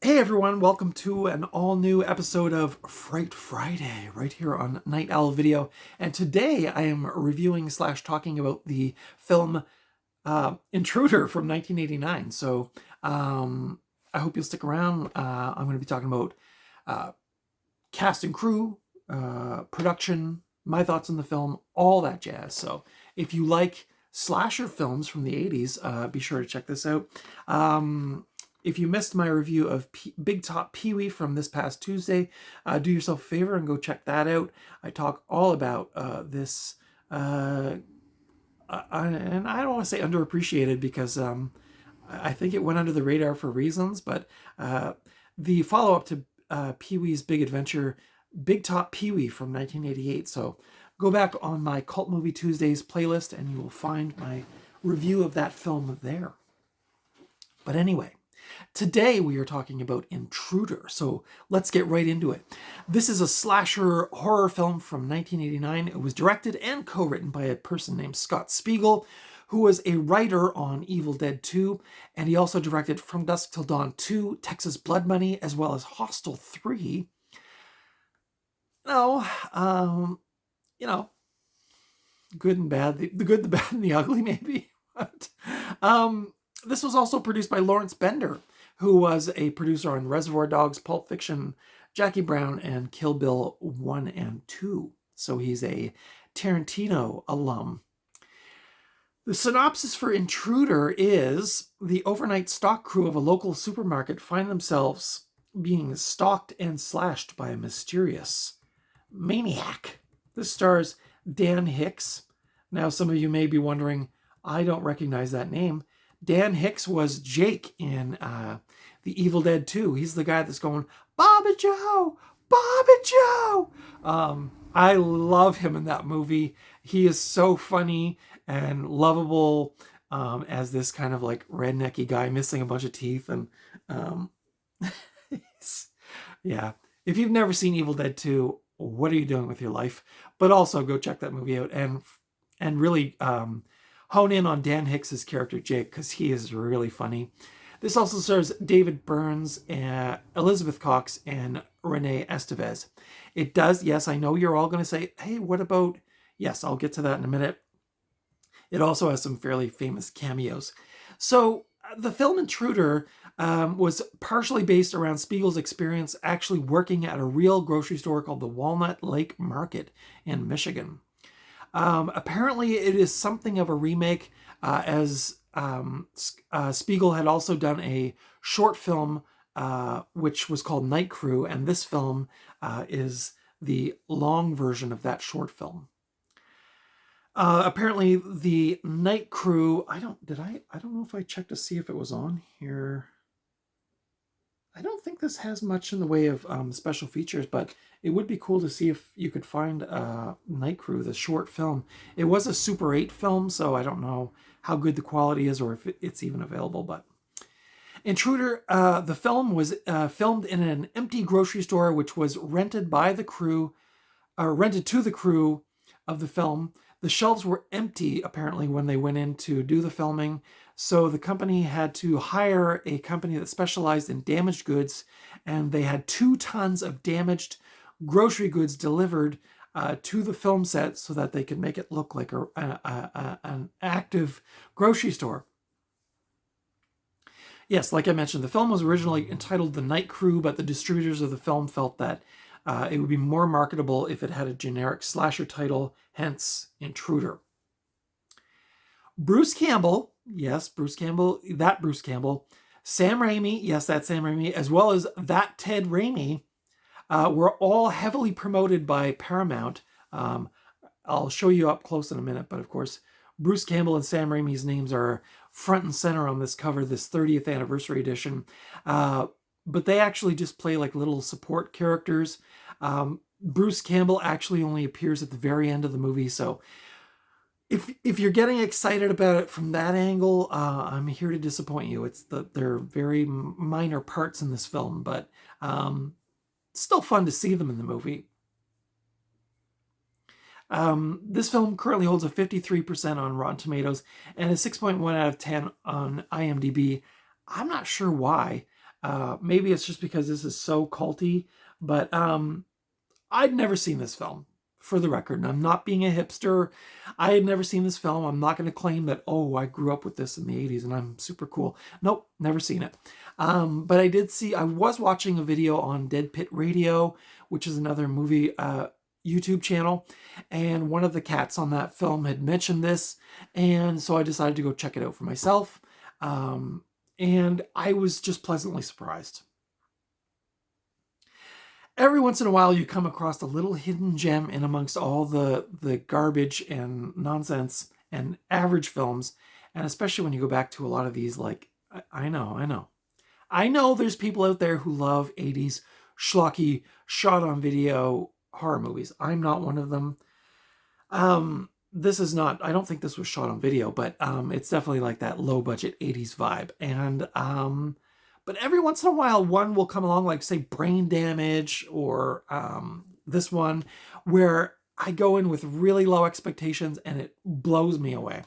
Hey everyone, welcome to an all-new episode of Fright Friday, right here on Night Owl Video. And today I am reviewing / talking about the film Intruder from 1989. So I hope you'll stick around. I'm going to be talking about cast and crew, production, my thoughts on the film, all that jazz. So if you like slasher films from the 80s, be sure to check this out. If you missed my review of Big Top Pee-wee from this past Tuesday, do yourself a favor and go check that out. I talk all about this, and I don't want to say underappreciated because I think it went under the radar for reasons, but the follow-up to Pee-wee's Big Adventure, Big Top Pee-wee from 1988. So go back on my Cult Movie Tuesdays playlist and you will find my review of that film there. But anyway, today we are talking about Intruder, so let's get right into it. This is a slasher horror film from 1989. It was directed and co-written by a person named Scott Spiegel, who was a writer on Evil Dead 2, and he also directed From Dusk Till Dawn 2, Texas Blood Money, as well as Hostel 3. Good and bad, the good, the bad, and the ugly, maybe. But, this was also produced by Lawrence Bender, who was a producer on Reservoir Dogs, Pulp Fiction, Jackie Brown, and Kill Bill 1 and 2. So he's a Tarantino alum. The synopsis for Intruder is: the overnight stock crew of a local supermarket find themselves being stalked and slashed by a mysterious maniac. This stars Dan Hicks. Now, some of you may be wondering, I don't recognize that name. Dan Hicks was Jake in the Evil Dead 2. He's the guy that's going, Bobby Joe, Bobby Joe. I love him in that movie. He is so funny and lovable as this kind of like rednecky guy missing a bunch of teeth. And yeah, if you've never seen Evil Dead 2, what are you doing with your life? But also go check that movie out and really hone in on Dan Hicks's character Jake, because he is really funny. This also stars David Burns, Elizabeth Cox, and Renee Estevez. It does, yes, I know you're all going to say, hey, what about... Yes, I'll get to that in a minute. It also has some fairly famous cameos. So the film Intruder was partially based around Spiegel's experience actually working at a real grocery store called the Walnut Lake Market in Michigan. Apparently it is something of a remake, as Spiegel had also done a short film which was called Night Crew, and this film is the long version of that short film. Apparently the Night Crew, I don't know if I checked to see if it was on here. I don't think this has much in the way of special features, but it would be cool to see if you could find Night Crew, the short film. It was a Super 8 film, so I don't know how good the quality is or if it's even available. But Intruder, the film was filmed in an empty grocery store, which was rented by the crew, or rented to the crew of the film. The shelves were empty, apparently, when they went in to do the filming. So the company had to hire a company that specialized in damaged goods, and they had 2 tons of damaged grocery goods delivered to the film set so that they could make it look like an active grocery store. Yes, like I mentioned, the film was originally entitled The Night Crew, but the distributors of the film felt that it would be more marketable if it had a generic slasher title, hence Intruder. Bruce Campbell, yes, Bruce Campbell, that Bruce Campbell, Sam Raimi, yes, that Sam Raimi, as well as that Ted Raimi, were all heavily promoted by Paramount. I'll show you up close in a minute, but of course, Bruce Campbell and Sam Raimi's names are front and center on this cover, this 30th anniversary edition. But they actually just play like little support characters. Bruce Campbell actually only appears at the very end of the movie, so if you're getting excited about it from that angle, I'm here to disappoint you. They're very minor parts in this film, but still fun to see them in the movie. This film currently holds a 53% on Rotten Tomatoes and a 6.1 out of 10 on IMDb. I'm not sure why. Maybe it's just because this is so culty, but I'd never seen this film, for the record. And I'm not being a hipster. I had never seen this film. I'm not going to claim that, oh, I grew up with this in the 80s and I'm super cool. Nope, never seen it. But I was watching a video on Dead Pit Radio, which is another movie YouTube channel. And one of the cats on that film had mentioned this. And so I decided to go check it out for myself. And I was just pleasantly surprised. Every once in a while, you come across a little hidden gem in amongst all the garbage and nonsense and average films. And especially when you go back to a lot of these, like, I know there's people out there who love 80s schlocky, shot-on-video horror movies. I'm not one of them. This is not, I don't think this was shot on video, but it's definitely like that low-budget 80s vibe. And but every once in a while, one will come along, like, say, Brain Damage, or this one, where I go in with really low expectations and it blows me away.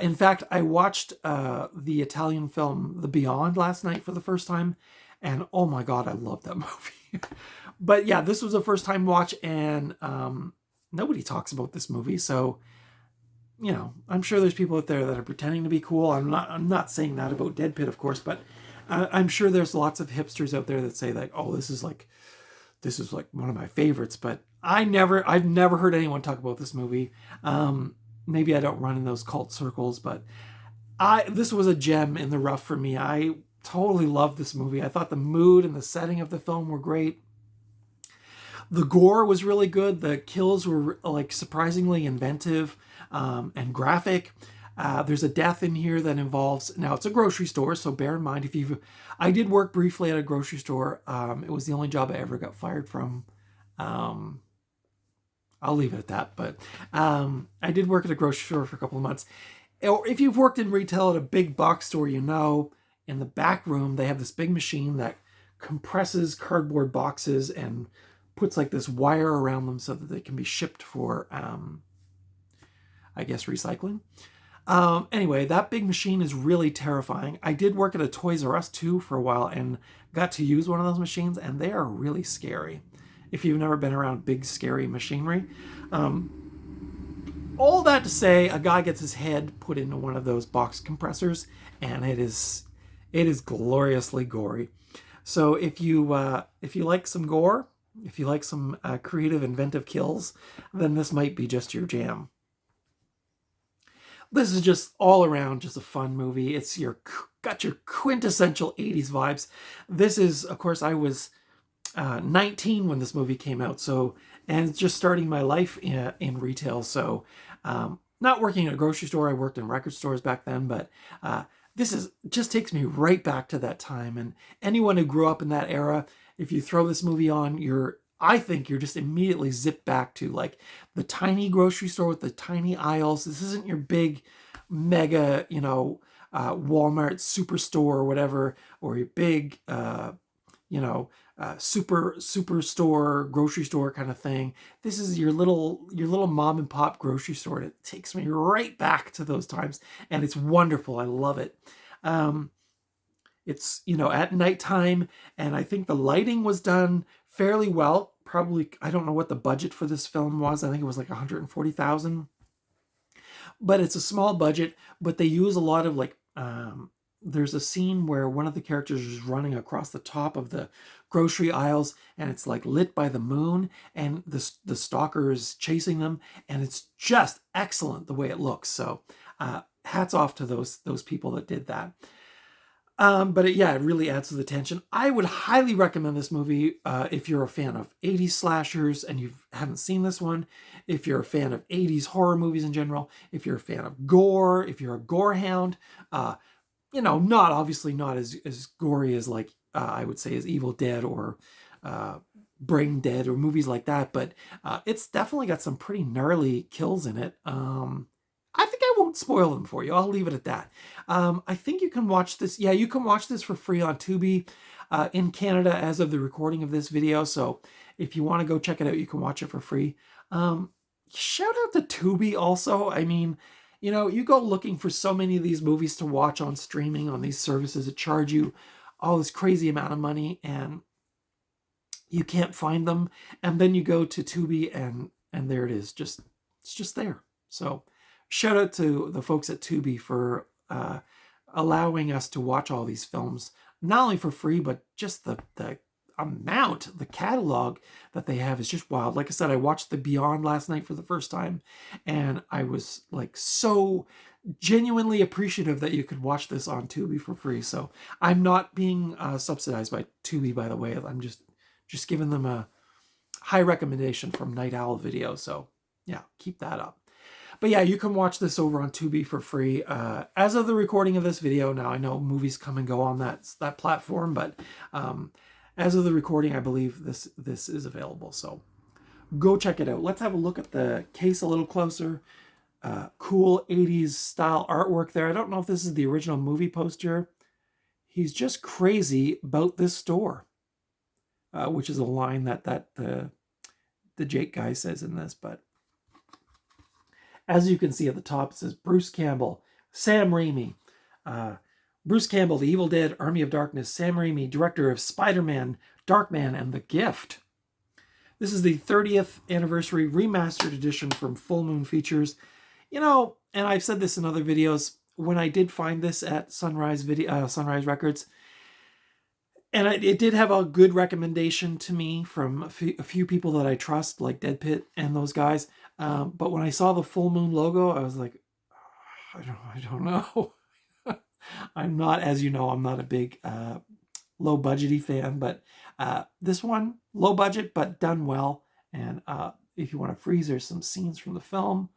In fact, I watched the Italian film The Beyond last night for the first time, and oh my God, I love that movie. But yeah, this was a first-time watch, and nobody talks about this movie, so, you know, I'm sure there's people out there that are pretending to be cool. I'm not saying that about Dead Pit, of course, but I'm sure there's lots of hipsters out there that say, like, oh, this is like one of my favorites, but I've never heard anyone talk about this movie. Maybe I don't run in those cult circles, but this was a gem in the rough for me. I totally loved this movie. I thought the mood and the setting of the film were great. The gore was really good. The kills were, like, surprisingly inventive and graphic. There's a death in here that involves, now it's a grocery store, so bear in mind, I did work briefly at a grocery store. It was the only job I ever got fired from. I'll leave it at that, but I did work at a grocery store for a couple of months. Or if you've worked in retail at a big box store, you know, in the back room, they have this big machine that compresses cardboard boxes and puts, like, this wire around them so that they can be shipped for, I guess, recycling. Anyway, that big machine is really terrifying. I did work at a Toys R Us too for a while and got to use one of those machines, and they are really scary if you've never been around big scary machinery. All that to say, a guy gets his head put into one of those box compressors, and it is gloriously gory. So if you like some gore, if you like some creative, inventive kills, then this might be just your jam. This is just all around just a fun movie. It's got your quintessential 80s vibes. This is, of course, I was 19 when this movie came out, and just starting my life in retail. So not working at a grocery store. I worked in record stores back then, but this just takes me right back to that time. And anyone who grew up in that era, if you throw this movie on, I think you're just immediately zipped back to, like, the tiny grocery store with the tiny aisles. This isn't your big mega, Walmart superstore or whatever, or your big, superstore grocery store kind of thing. This is your little mom and pop grocery store. And it takes me right back to those times, and it's wonderful. I love it. It's, at nighttime, and I think the lighting was done fairly well. Probably, I don't know what the budget for this film was. I think it was like $140,000. But it's a small budget, but they use a lot of, like, there's a scene where one of the characters is running across the top of the grocery aisles, and it's, like, lit by the moon, and the stalker is chasing them, and it's just excellent the way it looks. So hats off to those people that did that. But it really adds to the tension. I would highly recommend this movie if you're a fan of 80s slashers and you haven't seen this one, if you're a fan of 80s horror movies in general, if you're a fan of gore, if you're a gore hound, obviously not as gory as, like, I would say, as Evil Dead or Brain Dead or movies like that, but it's definitely got some pretty gnarly kills in it. I think I won't spoil them for you. I'll leave it at that. I think you can watch this. Yeah, you can watch this for free on Tubi in Canada as of the recording of this video. So if you want to go check it out, you can watch it for free. Shout out to Tubi also. I mean, you go looking for so many of these movies to watch on streaming on these services that charge you all this crazy amount of money and you can't find them. And then you go to Tubi and there it is. It's just there. So shout out to the folks at Tubi for allowing us to watch all these films, not only for free, but just the amount, the catalog that they have is just wild. Like I said, I watched The Beyond last night for the first time, and I was like so genuinely appreciative that you could watch this on Tubi for free. So I'm not being subsidized by Tubi, by the way. I'm just giving them a high recommendation from Night Owl Video. So yeah, keep that up. But yeah, you can watch this over on Tubi for free. As of the recording of this video, now I know movies come and go on that platform, but as of the recording, I believe this is available. So go check it out. Let's have a look at the case a little closer. Cool 80s style artwork there. I don't know if this is the original movie poster. He's just crazy about this store, which is a line that the Jake guy says in this. But as you can see at the top, it says Bruce Campbell, Sam Raimi. Bruce Campbell, The Evil Dead, Army of Darkness, Sam Raimi, director of Spider-Man, Darkman, and The Gift. This is the 30th anniversary remastered edition from Full Moon Features. You know, and I've said this in other videos, when I did find this at Sunrise Records, and it did have a good recommendation to me from a few people that I trust, like Dead Pit and those guys. But when I saw the Full Moon logo, I was like, I don't know. I'm not, as you know, I'm not a big low budgety fan, but this one, low budget, but done well. And if you want to freeze, there's some scenes from the film.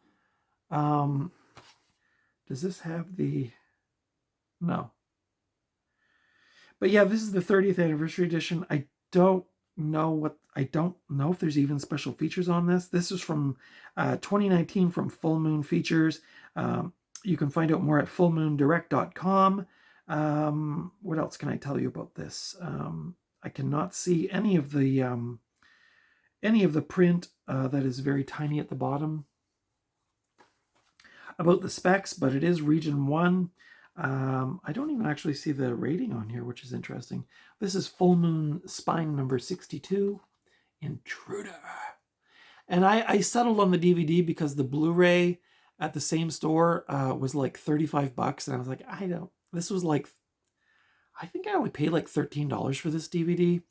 Does this have the... No. But yeah, this is the 30th anniversary edition. I don't know if there's even special features on this. This is from 2019 from Full Moon Features. You can find out more at fullmoondirect.com. What else can I tell you about this? I cannot see any of the print that is very tiny at the bottom about the specs, but it is Region 1. I don't even actually see the rating on here, which is interesting. This is Full Moon Spine number 62, Intruder. And I settled on the DVD because the Blu-ray at the same store was like $35, and I was like, this was like, I think I only paid like $13 for this DVD.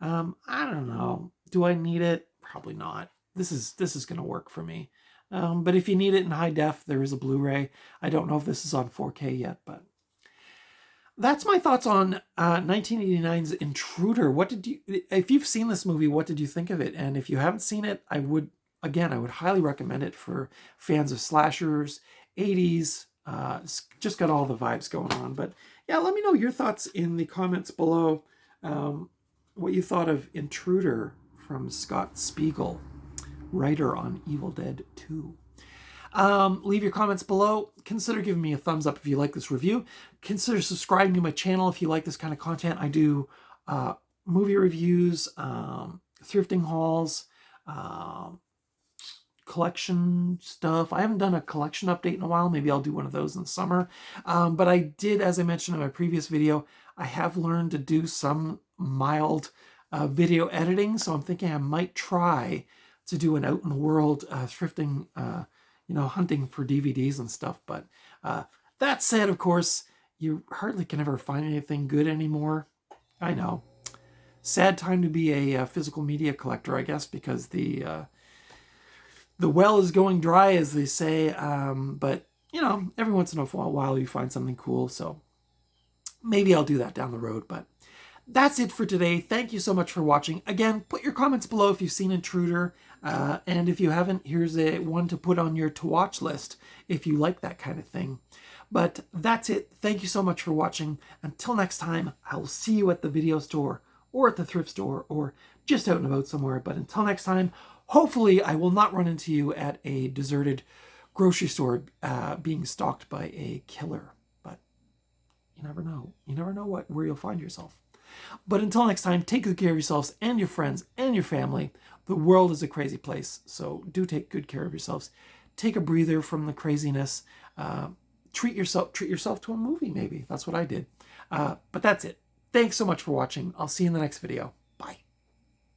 I don't know. Do I need it? Probably not. This is going to work for me. But if you need it in high def, there is a Blu-ray. I don't know if this is on 4K yet, but that's my thoughts on 1989's Intruder. If you've seen this movie, what did you think of it? And if you haven't seen it, I would highly recommend it for fans of slashers, 80s. It's just got all the vibes going on. But yeah, let me know your thoughts in the comments below. What you thought of Intruder from Scott Spiegel, writer on Evil Dead 2. Leave your comments below. Consider giving me a thumbs up if you like this review. Consider subscribing to my channel if you like this kind of content. I do movie reviews, thrifting hauls, collection stuff. I haven't done a collection update in a while. Maybe I'll do one of those in the summer. But I did, as I mentioned in my previous video, I have learned to do some mild video editing. So I'm thinking I might try to do an out in the world thrifting, hunting for DVDs and stuff. But that said, of course, you hardly can ever find anything good anymore. I know. Sad time to be a physical media collector, I guess, because the well is going dry, as they say. But, every once in a while you find something cool. So maybe I'll do that down the road. But that's it for today. Thank you so much for watching. Again, put your comments below if you've seen Intruder. And if you haven't, here's one to put on your to-watch list if you like that kind of thing. But that's it. Thank you so much for watching. Until next time, I will see you at the video store or at the thrift store or just out and about somewhere. But until next time, hopefully I will not run into you at a deserted grocery store being stalked by a killer. But you never know. You never know where you'll find yourself. But until next time, take good care of yourselves and your friends and your family. The world is a crazy place, so do take good care of yourselves. Take a breather from the craziness. Treat yourself to a movie, maybe. That's what I did. But that's it. Thanks so much for watching. I'll see you in the next video.